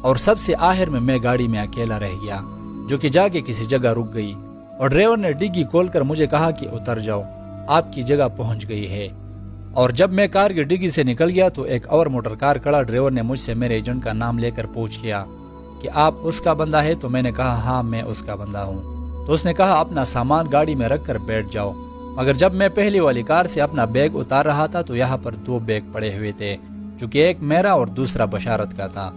اور سب سے آخر میں گاڑی میں اکیلا رہ گیا، جو کہ جا کے کسی جگہ رک گئی اور ڈرائیور نے ڈگی کھول کر مجھے کہا کہ اتر جاؤ، آپ کی جگہ پہنچ گئی ہے۔ اور جب میں کار کی ڈگی سے نکل گیا تو ایک اور موٹر کار کھڑا ڈرائیور نے مجھ سے میرے ایجنٹ کا نام لے کر پوچھ لیا کہ آپ اس کا بندہ ہے؟ تو میں نے کہا ہاں میں اس کا بندہ ہوں۔ تو اس نے کہا اپنا سامان گاڑی میں رکھ کر بیٹھ جاؤ، مگر جب میں پہلی والی کار سے اپنا بیگ اتار رہا تھا تو یہاں پر 2 بیگ پڑے ہوئے تھے، جو کہ ایک میرا اور دوسرا بشارت کا تھا،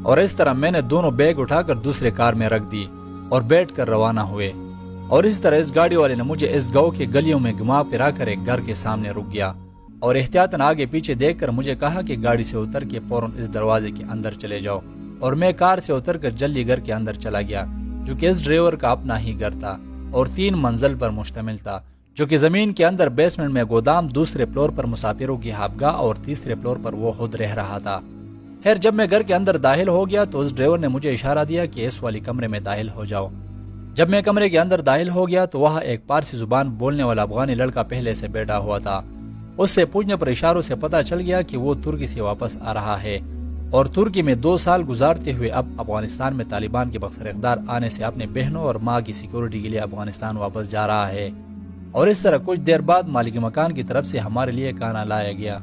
اور اس طرح میں نے دونوں بیگ اٹھا کر دوسرے کار میں رکھ دی اور بیٹھ کر روانہ ہوئے۔ اور اس طرح اس گاڑی والے نے مجھے اس گاؤں کے گلیوں میں گھما پھرا کر ایک گھر کے سامنے رک گیا اور احتیاطاً آگے پیچھے دیکھ کر مجھے کہا کہ گاڑی سے اتر کے فوراً اس دروازے کے اندر چلے جاؤ، اور میں کار سے اتر کر جلدی گھر کے اندر چلا گیا، جو کہ اس ڈرائیور کا اپنا ہی گھر تھا اور 3 منزل پر مشتمل تھا، جو کہ زمین کے اندر بیسمنٹ میں گودام، دوسرے فلور پر مسافروں کی ہابگاہ اور تیسرے فلور پر وہ خود رہ رہا تھا۔ خیر جب میں گھر کے اندر داخل ہو گیا تو اس ڈرائیور نے مجھے اشارہ دیا کہ اس والی کمرے میں داخل ہو جاؤ۔ جب میں کمرے کے اندر داخل ہو گیا تو وہاں ایک پارسی زبان بولنے والا افغانی لڑکا پہلے سے بیٹھا ہوا تھا۔ اس سے پوچھنے پر اشاروں سے پتہ چل گیا کہ وہ ترکی سے واپس آ رہا ہے اور ترکی میں 2 سال گزارتے ہوئے اب افغانستان میں طالبان کے بخشر اقدار آنے سے اپنے بہنوں اور ماں کی سیکورٹی کے لیے افغانستان واپس جا رہا ہے۔ اور اس طرح کچھ دیر بعد مالک مکان کی طرف سے ہمارے لیے کھانا لایا گیا،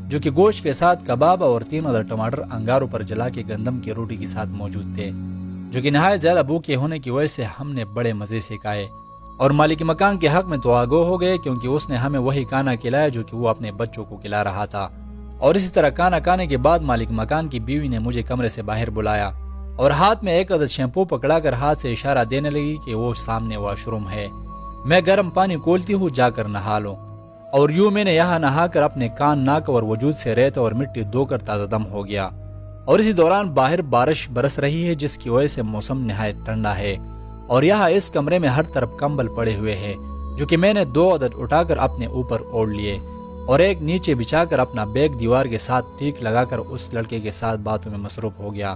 جو کہ گوشت کے ساتھ کباب اور 3 عدد ٹماٹر انگاروں پر جلا کے گندم کی روٹی کے ساتھ موجود تھے، جو کہ نہایت زیادہ بھوکے ہونے کی وجہ سے ہم نے بڑے مزے سے کھائے اور مالک مکان کے حق میں تو آگو ہو گئے، کیونکہ اس نے ہمیں وہی کھانا کھلایا جو کہ وہ اپنے بچوں کو کھلا رہا تھا۔ اور اسی طرح کھانا کھانے کے بعد مالک مکان کی بیوی نے مجھے کمرے سے باہر بلایا اور ہاتھ میں 1 عدد شیمپو پکڑا کر ہاتھ سے اشارہ دینے لگی کہ وہ سامنے واش روم ہے، میں گرم پانی کھولتی ہوں، جا کر نہا لو۔ اور یوں میں نے یہاں نہا کر اپنے کان، ناک اور وجود سے ریت اور مٹی دھو کر تازہ دم ہو گیا۔ اور اسی دوران باہر بارش برس رہی ہے، جس کی وجہ سے موسم نہایت ٹھنڈا ہے، اور یہاں اس کمرے میں ہر طرف کمبل پڑے ہوئے ہیں، جو کہ میں نے 2 عدد اٹھا کر اپنے اوپر اوڑھ لیے اور ایک نیچے بچھا کر اپنا بیگ دیوار کے ساتھ ٹیک لگا کر اس لڑکے کے ساتھ باتوں میں مصروف ہو گیا،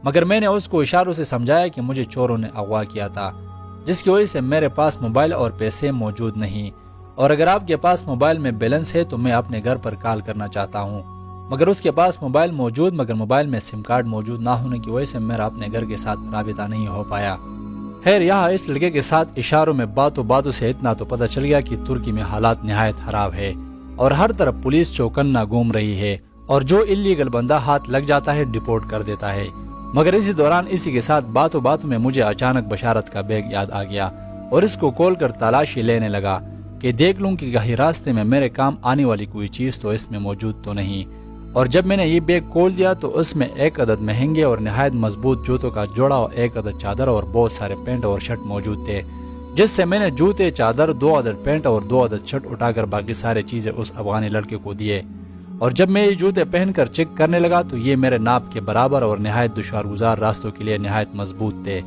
مگر میں نے اس کو اشاروں سے سمجھایا کہ مجھے چوروں نے اغوا کیا تھا، جس کی وجہ سے میرے پاس موبائل اور پیسے موجود نہیں، اور اگر آپ کے پاس موبائل میں بیلنس ہے تو میں اپنے گھر پر کال کرنا چاہتا ہوں، مگر اس کے پاس موبائل موجود مگر موبائل میں سم کارڈ موجود نہ ہونے کی وجہ سے میرا اپنے گھر کے ساتھ رابطہ نہیں ہو پایا۔ خیر یہاں اس لڑکے کے ساتھ اشاروں میں باتوں سے اتنا تو پتہ چل گیا کہ ترکی میں حالات نہایت خراب ہے اور ہر طرف پولیس چوکنا گھوم رہی ہے، اور جو اللیگل بندہ ہاتھ لگ جاتا ہے ڈیپورٹ کر دیتا ہے۔ مگر اسی دوران اسی کے ساتھ باتوں میں مجھے اچانک بشارت کا بیگ یاد آ گیا اور اس کو کھول کر تلاشی لینے لگا کہ دیکھ لوں کہ کہیں راستے میں میرے کام آنے والی کوئی چیز تو اس میں موجود تو نہیں۔ اور جب میں نے یہ بیگ کھول دیا تو اس میں 1 عدد مہنگے اور نہایت مضبوط جوتوں کا جوڑا اور 1 عدد چادر اور بہت سارے پینٹ اور شرٹ موجود تھے، جس سے میں نے جوتے، چادر، 2 عدد پینٹ اور 2 عدد شرٹ اٹھا کر باقی سارے چیزیں اس افغانی لڑکے کو دیے۔ اور جب میں یہ جوتے پہن کر چیک کرنے لگا تو یہ میرے ناپ کے برابر اور نہایت دشوار گزار راستوں کے لیے نہایت مضبوط تھے،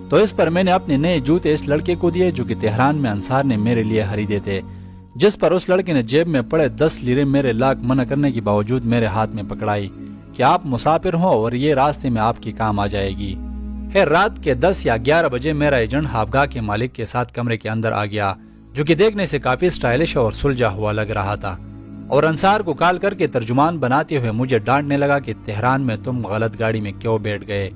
تو اس پر میں نے اپنے نئے جوتے اس لڑکے کو دیے، جو کہ تہران میں انصار نے میرے لیے خریدے تھے، جس پر اس لڑکے نے جیب میں پڑے 10 لیرے میرے لاکھ منع کرنے کے باوجود میرے ہاتھ میں پکڑائی کہ آپ مسافر ہوں اور یہ راستے میں آپ کی کام آ جائے گی۔ خیر رات کے 10 یا 11 بجے میرا ایجنٹ ہابگاہ کے مالک کے ساتھ کمرے کے اندر آ گیا، جو کہ دیکھنے سے کافی سٹائلش اور سلجھا ہوا لگ رہا تھا، اور انصار کو کال کر کے ترجمان بناتے ہوئے مجھے ڈانٹنے لگا کہ تہران میں تم غلط گاڑی میں کیوں بیٹھ گئے۔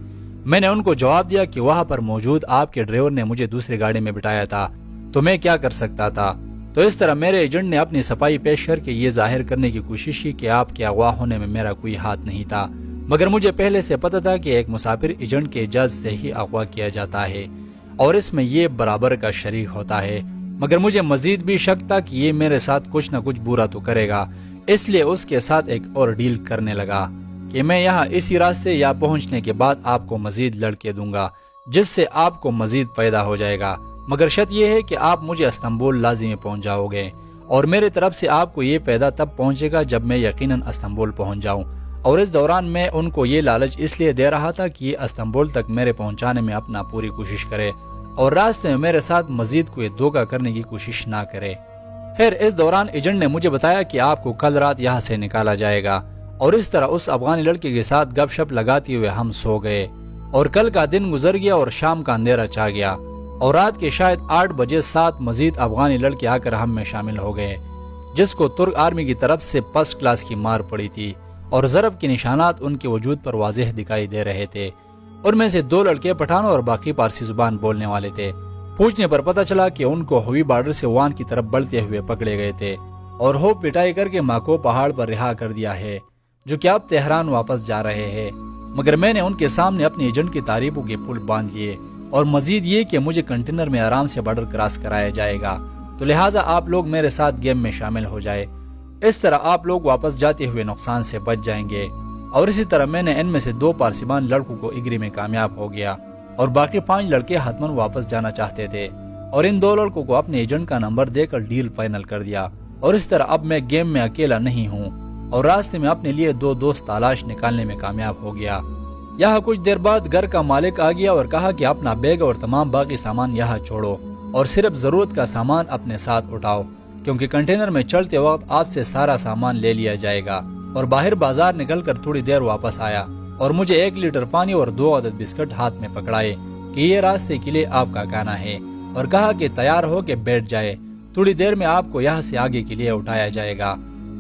میں نے ان کو جواب دیا کہ وہاں پر موجود آپ کے ڈرائیور نے مجھے دوسری گاڑی میں بٹھایا تھا، تو میں کیا کر سکتا تھا۔ تو اس طرح میرے ایجنٹ نے اپنی صفائی پیش کر کے یہ ظاہر کرنے کی کوشش کی کہ آپ کے اغوا ہونے میں میرا کوئی ہاتھ نہیں تھا، مگر مجھے پہلے سے پتہ تھا کہ ایک مسافر ایجنٹ کے اجازت سے ہی اغوا کیا جاتا ہے اور اس میں یہ برابر کا شریک ہوتا ہے، مگر مجھے مزید بھی شک تھا کہ یہ میرے ساتھ کچھ نہ کچھ برا تو کرے گا، اس لیے اس کے ساتھ ایک اور ڈیل کرنے لگا کہ میں یہاں اسی راستے یا پہنچنے کے بعد آپ کو مزید لڑکے دوں گا، جس سے آپ کو مزید پیدا ہو جائے گا، مگر شرط یہ ہے کہ آپ مجھے استنبول لازمی پہنچ جاؤ گے، اور میرے طرف سے آپ کو یہ پیدا تب پہنچے گا جب میں یقیناً استنبول پہنچ جاؤں۔ اور اس دوران میں ان کو یہ لالچ اس لیے دے رہا تھا کہ یہ استنبول تک میرے پہنچانے میں اپنا پوری کوشش کرے اور راستے میں میرے ساتھ مزید کوئی دھوکہ کرنے کی کوشش نہ کرے۔ خیر اس دوران ایجنٹ نے مجھے بتایا کہ آپ کو کل رات یہاں سے نکالا جائے گا، اور اس طرح اس افغانی لڑکے کے ساتھ گپ شپ لگاتے ہوئے ہم سو گئے، اور کل کا دن گزر گیا اور شام کا اندھیرا چھا گیا، اور رات کے شاید 8 بجے 7 مزید افغانی لڑکے آ کر ہم میں شامل ہو گئے، جس کو ترک آرمی کی طرف سے 1st کلاس کی مار پڑی تھی، اور ضرب کے نشانات ان کے وجود پر واضح دکھائی دے رہے تھے۔ ان میں سے 2 لڑکے پٹھانوں اور باقی پارسی زبان بولنے والے تھے۔ پوچھنے پر پتہ چلا کہ ان کو ہوئی بارڈر سے وان کی طرف بڑھتے ہوئے پکڑے گئے تھے اور ہوپ پٹائی کر کے ماکو پہاڑ پر رہا کر دیا ہے، جو کہ اب تہران واپس جا رہے ہیں۔ مگر میں نے ان کے سامنے اپنے ایجنٹ کی تعریفوں کے پل باندھ لیے اور مزید یہ کہ مجھے کنٹینر میں آرام سے بارڈر کراس کرایا جائے گا، تو لہٰذا آپ لوگ میرے ساتھ گیم میں شامل ہو جائے، اس طرح آپ لوگ واپس جاتے ہوئے نقصان سے بچ جائیں گے۔ اور اسی طرح میں نے ان میں سے 2 پارسیبان لڑکوں کو ایگری میں کامیاب ہو گیا اور باقی 5 لڑکے حتماً واپس جانا چاہتے تھے، اور ان 2 لڑکوں کو اپنے ایجنٹ کا نمبر دے کر ڈیل فائنل کر دیا۔ اور اس طرح اب میں گیم میں اکیلا نہیں ہوں اور راستے میں اپنے لیے 2 دوست تلاش نکالنے میں کامیاب ہو گیا۔ یہاں کچھ دیر بعد گھر کا مالک آ گیا اور کہا کہ اپنا بیگ اور تمام باقی سامان یہاں چھوڑو اور صرف ضرورت کا سامان اپنے ساتھ اٹھاؤ، کیونکہ کنٹینر میں چلتے وقت آپ سے سارا سامان لے لیا جائے گا۔ اور باہر بازار نکل کر تھوڑی دیر واپس آیا اور مجھے 1 لیٹر پانی اور 2 عدد بسکٹ ہاتھ میں پکڑائے کہ یہ راستے کے لیے آپ کا کھانا ہے، اور کہا کہ تیار ہو کے بیٹھ جائے، تھوڑی دیر میں آپ کو یہاں سے آگے کے لیے اٹھایا جائے گا۔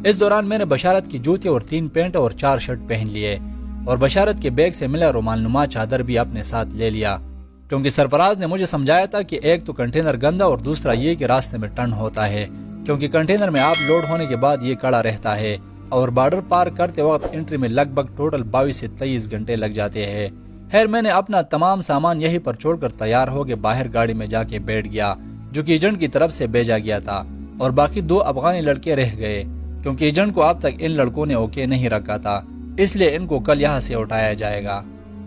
اس دوران میں نے بشارت کی جوتے اور 3 پینٹ اور 4 شرٹ پہن لیے اور بشارت کے بیگ سے ملا رومال نما چادر بھی اپنے ساتھ لے لیا، کیونکہ سرفراز نے مجھے سمجھایا تھا کہ ایک تو کنٹینر گندا اور دوسرا یہ کہ راستے میں ٹرن ہوتا ہے، کیونکہ کنٹینر میں آپ لوڈ ہونے کے بعد یہ کڑا رہتا ہے اور بارڈر پار کرتے وقت انٹری میں لگ بھگ ٹوٹل 22 سے 23 گھنٹے لگ جاتے ہیں۔ خیر میں نے اپنا تمام سامان یہیں پر چھوڑ کر تیار ہو کے باہر گاڑی میں جا کے بیٹھ گیا، جو کہ ایجنٹ کی طرف سے بھیجا گیا تھا، اور باقی 2 افغانی لڑکے رہ گئے، کیونکہ ایجنٹ کو اب تک ان لڑکوں نے اوکے نہیں رکھا تھا، اس لیے ان کو کل یہاں سے اٹھایا جائے گا۔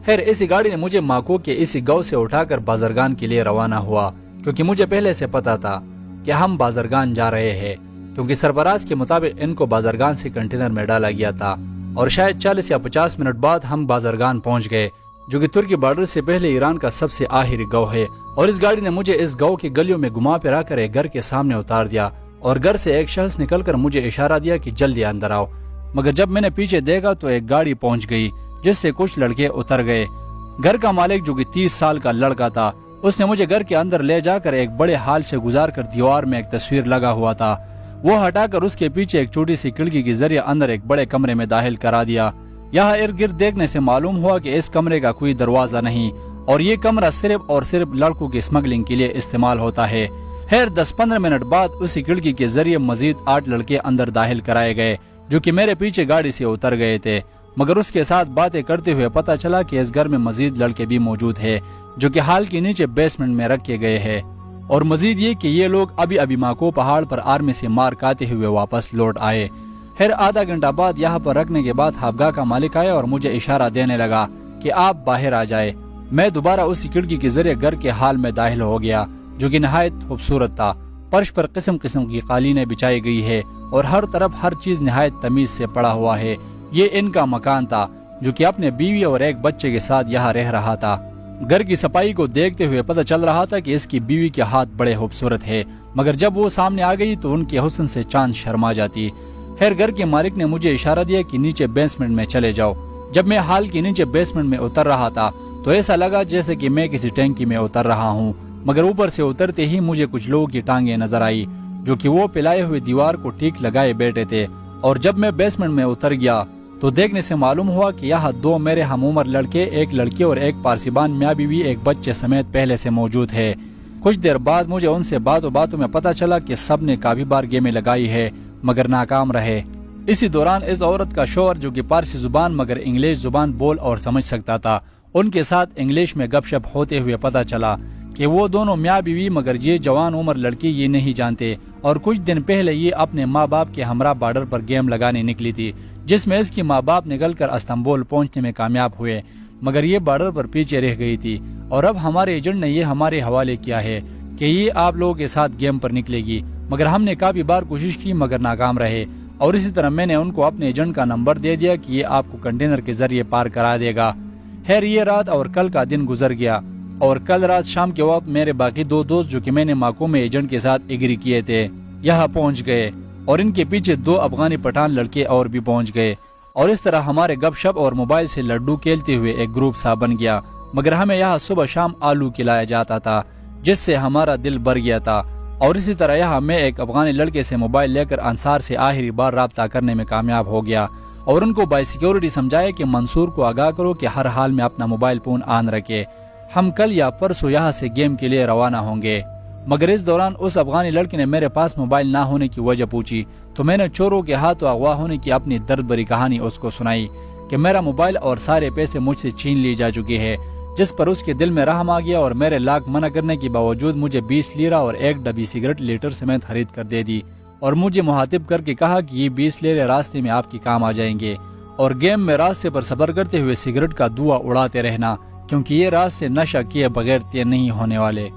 خیر اسی گاڑی نے مجھے ماکو کے اسی گاؤں سے اٹھا کر بازرگان کے لیے روانہ ہوا، کیونکہ مجھے پہلے سے پتا تھا کہ ہم بازرگان جا رہے ہیں، کیونکہ سربراز کے مطابق ان کو بازرگان سے کنٹینر میں ڈالا گیا تھا، اور شاید 40 یا 50 منٹ بعد ہم بازرگان پہنچ گئے، جو کہ ترکی بارڈر سے پہلے ایران کا سب سے آخری گاؤں ہے۔ اور اس گاڑی نے مجھے اس گاؤں کی گلیوں میں گھما پھرا کر ایک گھر کے سامنے اتار دیا، اور گھر سے ایک شخص نکل کر مجھے اشارہ دیا کہ جلدی اندر آؤ، مگر جب میں نے پیچھے دیکھا تو ایک گاڑی پہنچ گئی جس سے کچھ لڑکے اتر گئے۔ گھر کا مالک جو کہ 30 سال کا لڑکا تھا، اس نے مجھے گھر کے اندر لے جا کر ایک بڑے ہال سے گزار کر دیوار میں ایک تصویر لگا ہوا تھا وہ ہٹا کر اس کے پیچھے ایک چھوٹی سی کھڑکی کے ذریعے اندر ایک بڑے کمرے میں داخل کرا دیا۔ یہاں ارد گرد دیکھنے سے معلوم ہوا کہ اس کمرے کا کوئی دروازہ نہیں، اور یہ کمرہ صرف اور صرف لڑکوں کی اسمگلنگ کے لیے استعمال ہوتا ہے۔ خیر 10-15 منٹ بعد اسی کھڑکی کے ذریعے مزید 8 لڑکے اندر داخل کرائے گئے، جو کہ میرے پیچھے گاڑی سے اتر گئے تھے، مگر اس کے ساتھ باتیں کرتے ہوئے پتہ چلا کہ اس گھر میں مزید لڑکے بھی موجود ہیں، جو کہ ہال کے نیچے بیسمنٹ میں رکھے گئے ہیں، اور مزید یہ کہ یہ لوگ ابھی ماکو پہاڑ پر آرمی سے مار کھاتے ہوئے واپس لوٹ آئے۔ پھر آدھا گھنٹہ بعد یہاں پر رکھنے کے بعد ہابگاہ کا مالک آیا اور مجھے اشارہ دینے لگا کہ آپ باہر آ جائے۔ میں دوبارہ اسی کھڑکی کے ذریعے گھر کے ہال میں داخل ہو گیا، جو کہ نہایت خوبصورت تھا۔ فرش پر قسم قسم کی قالینیں بچائی گئی ہے اور ہر طرف ہر چیز نہایت تمیز سے پڑا ہوا ہے۔ یہ ان کا مکان تھا، جو کہ اپنے بیوی اور ایک بچے کے ساتھ یہاں رہ رہا تھا۔ گھر کی صفائی کو دیکھتے ہوئے پتہ چل رہا تھا کہ اس کی بیوی کے ہاتھ بڑے خوبصورت ہے، مگر جب وہ سامنے آ گئی تو ان کے حسن سے چاند شرما جاتی۔ خیر گھر کے مالک نے مجھے اشارہ دیا کہ نیچے بیسمنٹ میں چلے جاؤ۔ جب میں ہال کے نیچے بیسمنٹ میں اتر رہا تھا تو ایسا لگا جیسے کہ میں کسی ٹینکی میں اتر رہا ہوں، مگر اوپر سے اترتے ہی مجھے کچھ لوگوں کی ٹانگیں نظر آئی، جو کہ وہ پلائے ہوئے دیوار کو ٹھیک لگائے بیٹھے تھے۔ اور جب میں بیسمنٹ میں اتر گیا تو دیکھنے سے معلوم ہوا کہ یہاں 2 میرے ہم عمر لڑکے، ایک لڑکی اور ایک پارسیبان میاں بیوی ایک بچے سمیت پہلے سے موجود ہے۔ کچھ دیر بعد مجھے ان سے باتوں میں پتہ چلا کہ سب نے کافی بار گیمیں لگائی ہے مگر ناکام رہے۔ اسی دوران اس عورت کا شوہر، جو کہ پارسی زبان مگر انگلش زبان بول اور سمجھ سکتا تھا، ان کے ساتھ انگلش میں گپ شپ ہوتے ہوئے پتہ چلا کہ وہ دونوں میاں بیوی مگر یہ جوان عمر لڑکی یہ نہیں جانتے، اور کچھ دن پہلے یہ اپنے ماں باپ کے ہمراہ بارڈر پر گیم لگانے نکلی تھی، جس میں اس کی ماں باپ نکل کر استنبول پہنچنے میں کامیاب ہوئے، مگر یہ بارڈر پر پیچھے رہ گئی تھی، اور اب ہمارے ایجنٹ نے یہ ہمارے حوالے کیا ہے کہ یہ آپ لوگوں کے ساتھ گیم پر نکلے گی، مگر ہم نے کافی بار کوشش کی مگر ناکام رہے۔ اور اسی طرح میں نے ان کو اپنے ایجنٹ کا نمبر دے دیا کہ یہ آپ کو کنٹینر کے ذریعے پار کرا دے گا۔ خیر یہ رات اور کل کا دن گزر گیا، اور کل رات شام کے وقت میرے باقی 2 دوست، جو کہ میں نے ماکو میں ایجنٹ کے ساتھ ایگری کیے تھے، یہاں پہنچ گئے، اور ان کے پیچھے 2 افغانی پٹھان لڑکے اور بھی پہنچ گئے، اور اس طرح ہمارے گپ شپ اور موبائل سے لڈو کھیلتے ہوئے ایک گروپ سا بن گیا۔ مگر ہمیں یہاں صبح شام آلو کھلایا جاتا تھا، جس سے ہمارا دل بھر گیا تھا۔ اور اسی طرح یہاں میں ایک افغانی لڑکے سے موبائل لے کر انصار سے آخری بار رابطہ کرنے میں کامیاب ہو گیا، اور ان کو بائی سیکیورٹی سمجھایا کہ منصور کو آگاہ کرو کہ ہر حال میں اپنا موبائل فون آن رکھے، ہم کل یا پرسوں یہاں سے گیم کے لیے روانہ ہوں گے۔ مگر اس دوران اس افغانی لڑکے نے میرے پاس موبائل نہ ہونے کی وجہ پوچھی تو میں نے چوروں کے ہاتھوں اغوا ہونے کی اپنی درد بھری کہانی اس کو سنائی کہ میرا موبائل اور سارے پیسے مجھ سے چھین لی جا چکے ہیں، جس پر اس کے دل میں رحم آ گیا اور میرے لاکھ منع کرنے کے باوجود مجھے 20 لیرہ اور ایک ڈبی سگریٹ لیٹر سمیت خرید کر دے دی اور مجھے مخاطب کر کے کہا کہ یہ 20 لیرے راستے میں آپ کے کام آ جائیں گے اور گیم میں راستے پر سفر کرتے ہوئے سگریٹ کا دھواں اڑاتے رہنا، کیونکہ یہ راستے نشہ کیے بغیر طے نہیں ہونے والے۔